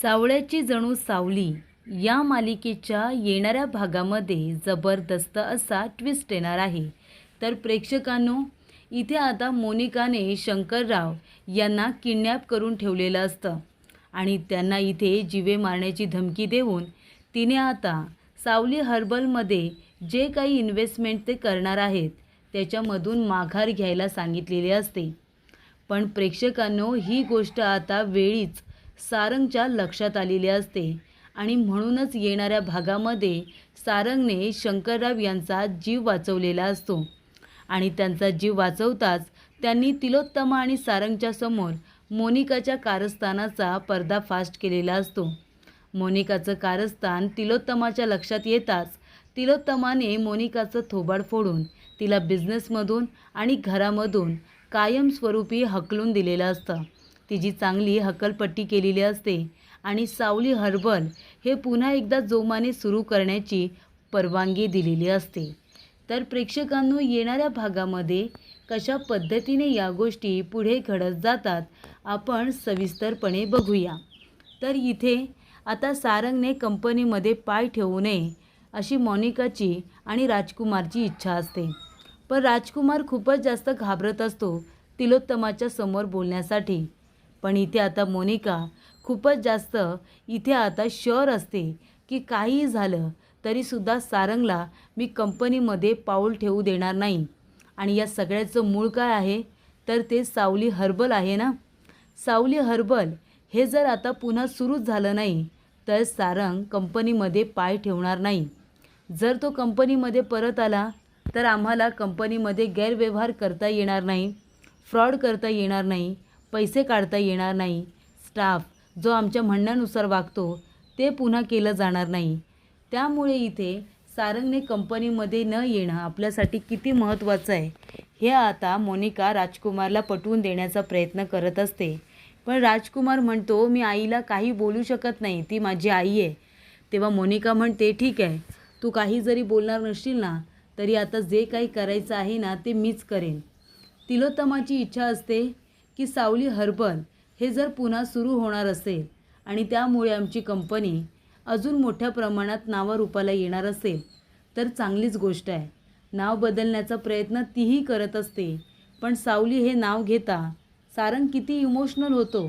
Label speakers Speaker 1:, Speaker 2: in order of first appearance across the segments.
Speaker 1: सावळ्याची जणू सावली या मालिकेच्या येणाऱ्या भागामध्ये जबरदस्त असा ट्विस्ट येणार आहे. तर प्रेक्षकांनो, इथे आता मोनिकाने शंकरराव यांना किडनॅप करून ठेवलेलं असतं आणि त्यांना इथे जीवे मारण्याची धमकी देऊन तिने आता सावली हर्बलमध्ये जे काही इन्व्हेस्टमेंट ते करणार आहेत त्याच्यामधून माघार घ्यायला सांगितलेले असते. पण प्रेक्षकांनो, ही गोष्ट आता वेळीच सारंगच्या लक्षात आलेली असते आणि म्हणूनच येणाऱ्या भागामध्ये सारंगने शंकरराव यांचा जीव वाचवलेला असतो आणि त्यांचा जीव वाचवताच त्यांनी तिलोत्तमा आणि सारंगच्या समोर मोनिकाच्या कारस्थानाचा पर्दाफाश केलेला असतो. मोनिकाचं कारस्थान तिलोत्तमाच्या लक्षात येताच तिलोत्तमाने मोनिकाचं थोबाड फोडून तिला बिझनेसमधून आणि घरामधून कायमस्वरूपी हकलून दिलेलं असतं. तिची चांगली हकलपट्टी केलेली असते आणि सावली हर्बल हे पुन्हा एकदा जोमाने सुरू करण्याची परवानगी दिलेली असते. तर प्रेक्षकांनो, येणाऱ्या भागामध्ये कशा पद्धतीने या गोष्टी पुढे घडत जातात आपण सविस्तरपणे बघूया. तर इथे आता सारंगने कंपनीमध्ये पाय ठेवू नये अशी मोनिकाची आणि राजकुमारची इच्छा असते. पण राजकुमार खूपच जास्त घाबरत असतो तिलोत्तमाच्या समोर बोलण्यासाठी. पण इथे आता मोनिका खूपच जास्त इथे आता शुअर असते की काहीही झालं तरीसुद्धा सारंगला मी कंपनीमध्ये पाऊल ठेवू देणार नाही. आणि या सगळ्याचं मूळ काय आहे तर ते सावली हर्बल आहे ना. सावली हर्बल हे जर आता पुन्हा सुरूच झालं नाही तर सारंग कंपनीमध्ये पाय ठेवणार नाही. जर तो कंपनीमध्ये परत आला तर आम्हाला कंपनीमध्ये गैरव्यवहार करता येणार नाही, फ्रॉड करता येणार नाही, पैसे काढता येणार नाही, स्टाफ जो आमच्या म्हणण्यानुसार वागतो ते पुन्हा केलं जाणार नाही. त्यामुळे इथे सारंगने कंपनीमध्ये न येणं आपल्यासाठी किती महत्त्वाचं आहे हे आता मोनिका राजकुमारला पटवून देण्याचा प्रयत्न करत असते. पण राजकुमार म्हणतो, मी आईला काही बोलू शकत नाही, ती माझी आई आहे. तेव्हा मोनिका म्हणते, ठीक आहे, तू काही जरी बोलणार नसशील ना तरी आता जे काही करायचं आहे ना ते मीच करेन. तिलोत्तमाची इच्छा असते की सावली हर्बल हे जर पुन्हा सुरू होणार असेल आणि त्यामुळे आमची कंपनी अजून मोठ्या प्रमाणात नावारूपाला येणार असेल तर चांगलीच गोष्ट आहे. नाव बदलण्याचा प्रयत्न तीही करत असते. पण सावली हे नाव घेता सारंग किती इमोशनल होतो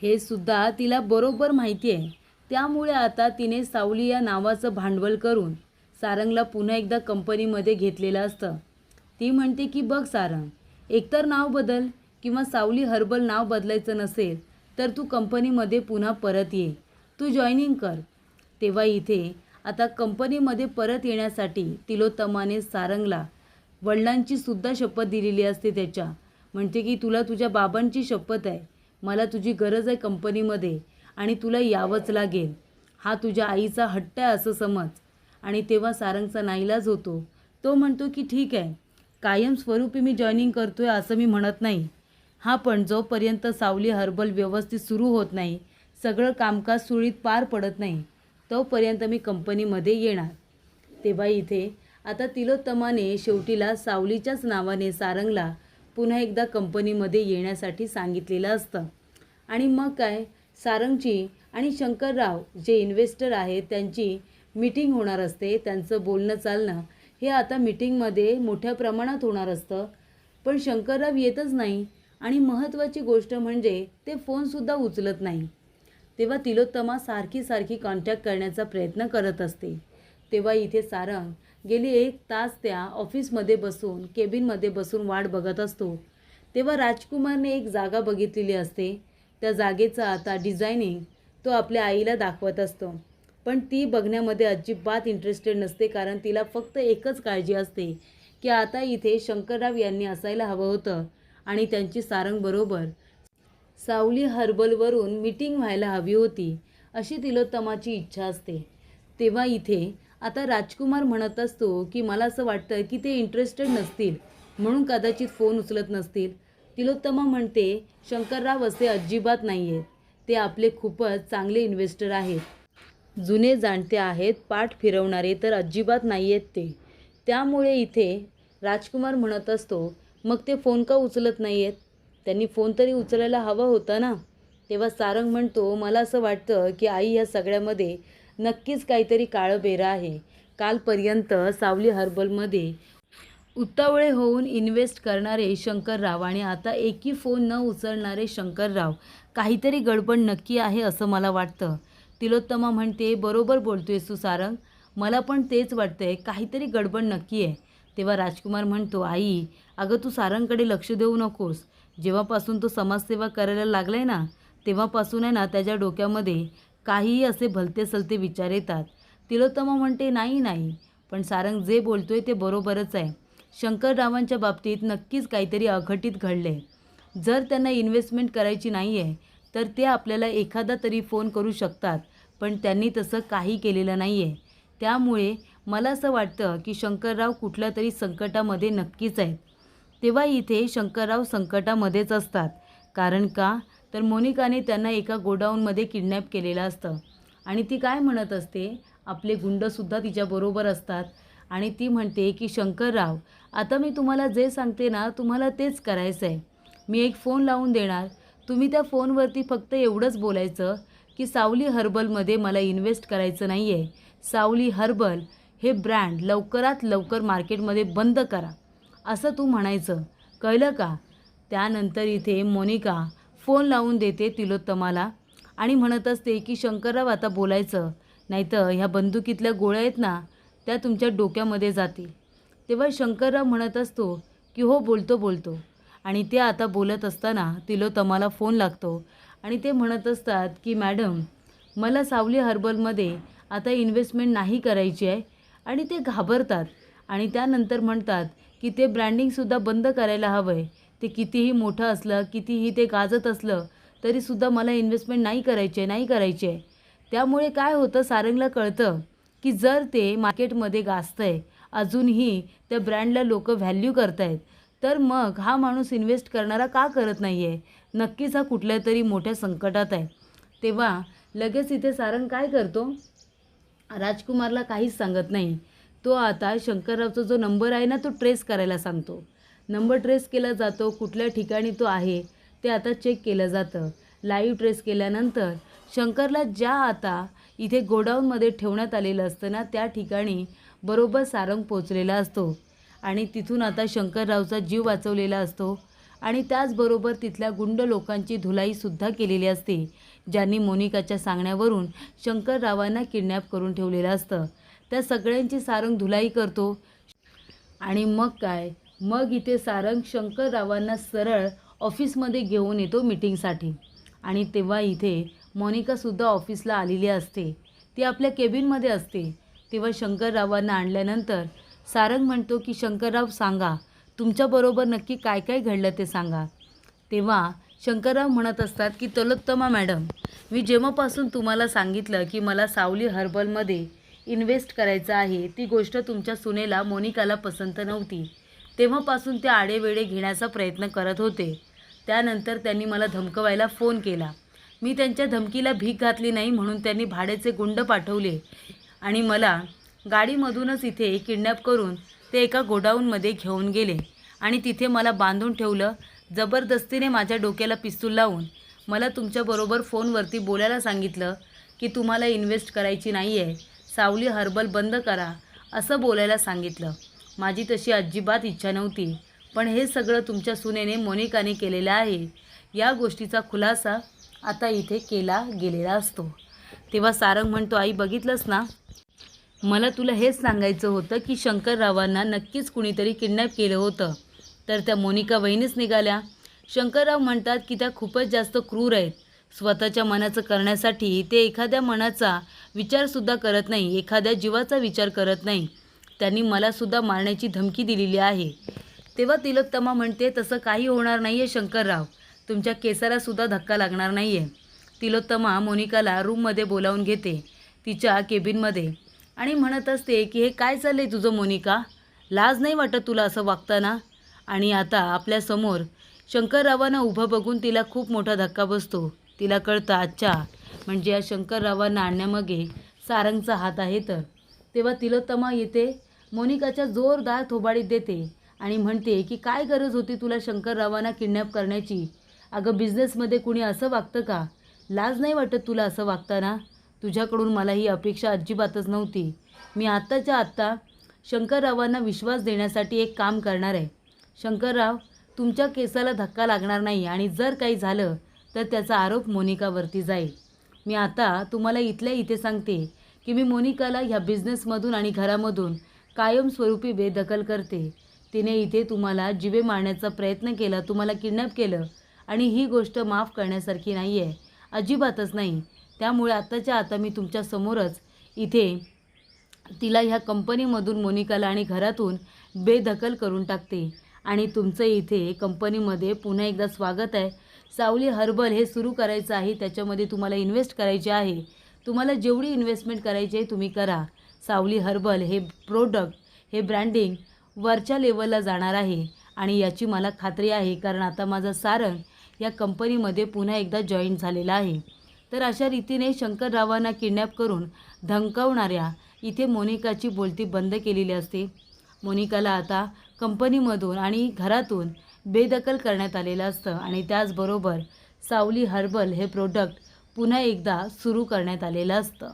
Speaker 1: हे सुद्धा तिला बरोबर माहिती आहे. त्यामुळे आता तिने सावली या नावाचं भांडवल करून सारंगला पुन्हा एकदा कंपनीमध्ये घेतलेलं असतं. ती म्हणते की बघ सारंग, एकतर नाव बदल किंवा सावली हर्बल नाव बदलायचं नसेल तर तू कंपनीमध्ये पुन्हा परत ये, तू जॉईनिंग कर. तेव्हा इथे आता कंपनीमध्ये परत येण्यासाठी तिलोत्तमाने सारंगला वडिलांची सुद्धा शपथ दिलेली असते. त्याच्या म्हणते की तुला तुझ्या बाबांची शपथ आहे, मला तुझी गरज आहे कंपनीमध्ये आणि तुला यावंच लागेल. हा तुझ्या आईचा हट्ट आहे असं समज. आणि तेव्हा सारंगचा नाईलाज होतो. तो म्हणतो की ठीक आहे, कायमस्वरूपी मी जॉईनिंग करतो आहे असं मी म्हणत नाही. हा पण जोपर्यंत सावली हर्बल व्यवस्थित सुरू होत नाही, सगळं कामकाज सुरळीत पार पडत नाही, तोपर्यंत मी कंपनीमध्ये येणार. तेव्हा इथे आता तिलोत्तमाने शेवटीला सावलीच्याच नावाने सारंगला पुन्हा एकदा कंपनीमध्ये येण्यासाठी सांगितलेलं असतं. आणि मग काय, सारंगची आणि शंकरराव जे इन्व्हेस्टर आहेत त्यांची मीटिंग होणार असते. त्यांचं बोलणं चालणं हे आता मीटिंगमध्ये मोठ्या प्रमाणात होणार असतं. पण शंकरराव येतच नाही आणि महत्त्वाची गोष्ट म्हणजे ते फोनसुद्धा उचलत नाही. तेव्हा तिलोत्तमा सारखी कॉन्टॅक्ट करण्याचा प्रयत्न करत असते. तेव्हा इथे सारंग गेली 1 तास त्या ऑफिसमध्ये बसून केबिनमध्ये बसून वाट बघत असतो. तेव्हा राजकुमारने एक जागा बघितलेली असते. त्या जागेचं आता डिझायनिंग तो आपल्या आईला दाखवत असतो. पण ती बघण्यामध्ये अजिबात इंटरेस्टेड नसते, कारण तिला फक्त एकच काळजी असते की आता इथे शंकरराव यांनी असायला हवं होतं आणि त्यांची सारंगबरोबर सावली हर्बलवरून मीटिंग व्हायला हवी होती अशी तिलोत्तमाची इच्छा असते. तेव्हा इथे आता राजकुमार म्हणत असतो की मला असं वाटतं की ते इंटरेस्टेड नसतील म्हणून कदाचित फोन उचलत नसतील. तिलोत्तमा म्हणते, शंकरराव असे अजिबात नाही आहेत, ते आपले खूपच चांगले इन्व्हेस्टर आहेत, जुने जाणते आहेत, पाठ फिरवणारे तर अजिबात नाही आहेत ते. त्यामुळे इथे राजकुमार म्हणत असतो, मग ते फोन का उचलत नाही आहेत, त्यांनी फोन तरी उचलायला हवा होता ना. तेव्हा सारंग म्हणतो, मला असं वाटतं की आई या सगळ्यामध्ये नक्कीच काहीतरी काळबेरं आहे. कालपर्यंत सावली हर्बलमध्ये उतावळे होऊन इन्व्हेस्ट करणारे शंकरराव आणि आता एकही फोन न उचलणारे शंकरराव, काहीतरी गडबड नक्की आहे असं मला वाटतं. तिलोत्तमा म्हणते, बरोबर बोलतोयस तू सारंग, मला पण तेच वाटतंय, काहीतरी गडबड नक्की आहे. तेव्हा राजकुमार म्हणतो, आई अगं तू सारंगकडे लक्ष देऊ नकोस. जेव्हापासून तो समाजसेवा करायला लागलाय ना, तेव्हापासून आहे ना त्याच्या डोक्यामध्ये काहीही असे भलते-सलते विचार येतात. तिलोत्तमा म्हणते, नाही नाही, पण सारंग जे बोलतोय ते बरोबरच आहे. शंकररावांच्या बाबतीत नक्कीच काहीतरी अघटित घडले. जर त्यांना इन्व्हेस्टमेंट करायची नाही आहे तर ते आपल्याला एखादा तरी फोन करू शकतात, पण त्यांनी तसं काही केलेलं नाही आहे. त्यामुळे मला असं वाटतं की शंकरराव कुठल्या तरी संकटामध्ये नक्कीच आहेत. तेव्हा इथे शंकरराव संकटामध्येच असतात. कारण का, तर मोनिकाने त्यांना एका गोडाऊनमध्ये किडनॅप केलेलं असतं आणि ती काय म्हणत असते, आपले गुंडसुद्धा तिच्याबरोबर असतात आणि ती म्हणते की शंकरराव, आता मी तुम्हाला जे सांगते ना तुम्हाला तेच करायचं आहे. मी एक फोन लावून देणार, तुम्ही त्या फोनवरती फक्त एवढंच बोलायचं की सावली हर्बलमध्ये मला इन्व्हेस्ट करायचं नाही आहे. सावली हर्बल हे ब्रँड लवकरात लवकर मार्केटमध्ये बंद करा, असं तू म्हणायचं, कळलं का? त्यानंतर इथे मोनिका फोन लावून देते तिलोत्तमाला आणि म्हणत असते की शंकरराव आता बोलायचं, नाहीतर ह्या बंदुकीतल्या गोळ्या आहेत ना त्या तुमच्या डोक्यामध्ये जातील. तेव्हा शंकरराव म्हणत असतो की हो बोलतो बोलतो आणि ते आता बोलत असताना तिलोत्तमाला फोन लागतो आणि ते म्हणत असतात की मॅडम, मला सावली हर्बलमध्ये आता इन्व्हेस्टमेंट नाही करायची आहे आणि ते घाबरतात आणि त्यानंतर म्हणतात की ते ब्रँडिंगसुद्धा बंद करायला हवं आहे. ते कितीही मोठं असलं, कितीही ते गाजत असलं तरीसुद्धा मला इन्व्हेस्टमेंट नाही करायची आहे, नाही करायची आहे. त्यामुळे काय होतं, सारंगला कळतं की जर ते मार्केटमध्ये गाजतं आहे, अजूनही त्या ब्रँडला लोक व्हॅल्यू करत आहेत, तर मग हा माणूस इन्व्हेस्ट करणारा का करत नाही आहे? नक्कीच हा कुठल्या तरी मोठ्या संकटात आहे. तेव्हा लगेच इथे सारंग काय करतो, राजकुमारला काहीच सांगत नाही. तो आता शंकररावचा जो नंबर आहे ना तो ट्रेस करायला सांगतो. नंबर ट्रेस केला जातो, कुठल्या ठिकाणी तो आहे ते आता चेक केलं जातं. लाईव्ह ट्रेस केल्यानंतर शंकरला ज्या आता इथे गोडाऊनमध्ये ठेवण्यात आलेलं असतं ना त्या ठिकाणी बरोबर सारंग पोचलेला असतो आणि तिथून आता शंकररावचा जीव वाचवलेला असतो आणि त्याचबरोबर तिथल्या गुंड लोकांची धुलाईसुद्धा केलेली असते, ज्यांनी मोनिकाच्या सांगण्यावरून शंकररावांना किडनॅप करून ठेवलेलं असतं. त्या सगळ्यांची सारंग धुलाई करतो आणि मग काय, मग इथे सारंग शंकररावांना सरळ ऑफिसमध्ये घेऊन येतो मीटिंगसाठी आणि तेव्हा इथे मोनिकासुद्धा ऑफिसला आलेली असते. ती आपल्या केबिनमध्ये असते. तेव्हा शंकररावांना आणल्यानंतर सारंग म्हणतो की शंकरराव सांगा, तुमच्याबरोबर नक्की काय काय घडलं ते सांगा. तेव्हा शंकरराव म्हणत असतात की तिलोत्तमा मॅडम, मी जेव्हापासून तुम्हाला सांगितलं की मला सावली हर्बलमध्ये इन्व्हेस्ट करायचं आहे, ती गोष्ट तुमच्या सुनेला मोनिकाला पसंत नव्हती. तेव्हापासून ते आडेवेडे घेण्याचा प्रयत्न करत होते. त्यानंतर त्यांनी मला धमकवायला फोन केला. मी त्यांच्या धमकीला भीक घातली नाही म्हणून त्यांनी भाड्याचे गुंड पाठवले आणि मला गाडीमधूनच इथे किडनॅप करून ते एका गोडाऊनमध्ये घेऊन गेले आणि तिथे मला बांधून ठेवलं. जबरदस्तीने माझ्या डोक्याला पिस्तूल लावून मला तुमच्याबरोबर फोनवरती बोलायला सांगितलं की तुम्हाला इन्व्हेस्ट करायची नाही आहे, सावली हर्बल बंद करा, असं बोलायला सांगितलं. माझी तशी अजिबात इच्छा नव्हती, पण हे सगळं तुमच्या सुनेने मोनिकाने केलेलं आहे. या गोष्टीचा खुलासा आता इथे केला गेलेला असतो. तेव्हा सारंग म्हणतो, आई बघितलंस ना, मला तुला हेच सांगायचं होतं की शंकररावांना नक्कीच कुणीतरी किडनॅप केलं होतं, तर त्या मोनिका वहिनीच निघाल्या. शंकरराव म्हणतात की त्या खूपच जास्त क्रूर आहेत. स्वतःच्या मनाचं करण्यासाठी ते एखाद्या मनाचा विचारसुद्धा करत नाही, एखाद्या जीवाचा विचार करत नाही. त्यांनी मलासुद्धा मारण्याची धमकी दिलेली आहे. तेव्हा तिलोत्तमा म्हणते, तसं काही होणार नाही आहे शंकरराव, तुमच्या केसालासुद्धा धक्का लागणार नाही आहे. तिलोत्तमा मोनिकाला रूममध्ये बोलावून घेते, तिच्या केबिनमध्ये, आणि म्हणत असते की हे काय चाललं आहे तुझं मोनिका, लाज नाही वाटत तुला असं वागताना? आणि आता आपल्यासमोर शंकररावांना उभं बघून तिला खूप मोठा धक्का बसतो. तिला कळतं, अच्छा, म्हणजे या शंकररावांना आणण्यामागे सारंगचा हात आहे. तर तेव्हा तिलोत्तमा येते, मोनिकाच्या जोरदार थोबाडीत देते आणि म्हणते की काय गरज होती तुला शंकररावांना किडनॅप करण्याची? अगं बिझनेसमध्ये कुणी असं वागतं का? लाज नाही वाटत तुला असं वागताना? तुझ्याकडून मला ही अपेक्षा अजिबातच नव्हती. मी आत्ताच्या आत्ता शंकररावांना विश्वास देण्यासाठी एक काम करणार आहे. शंकरराव, तुमच्या केसाला धक्का लागणार नाही आणि जर काही झालं तर त्याचा आरोप मोनिकावरती जाईल. मी आता तुम्हाला इथल्या इथे सांगते की मी मोनिकाला ह्या बिझनेसमधून आणि घरामधून कायमस्वरूपी बेदखल करते. तिने इथे तुम्हाला जीवे मारण्याचा प्रयत्न केला, तुम्हाला किडनॅप केलं आणि ही गोष्ट माफ करण्यासारखी नाही आहे, अजिबातच नाही. त्यामुळे आत्ताच्या आता मी तुमच्या समोरच इथे तिला ह्या कंपनीमधून, मोनिकाला आणि घरातून बेदखल करून टाकते आणि तुमचं इथे कंपनीमध्ये पुन्हा एकदा स्वागत आहे. सावली हर्बल हे सुरू करायचं आहे, त्याच्यामध्ये तुम्हाला इन्व्हेस्ट करायचे आहे. तुम्हाला जेवढी इन्व्हेस्टमेंट करायची आहे तुम्ही करा. सावली हर्बल हे प्रोडक्ट, हे ब्रँडिंग वरच्या लेवलला जाणार आहे आणि याची मला खात्री आहे, कारण आता माझा सारंग या कंपनीमध्ये पुन्हा एकदा जॉईन झालेला आहे. तर अशा रीतीने शंकररावांना किडनॅप करून धमकावणाऱ्या इथे मोनिकाची बोलती बंद केलेली असते. मोनिकाला आता कंपनीमधून आणि घरातून बेदखल करण्यात आलेलं असतं आणि त्याचबरोबर सावली हर्बल हे प्रोडक्ट पुन्हा एकदा सुरू करण्यात आलेलं असतं.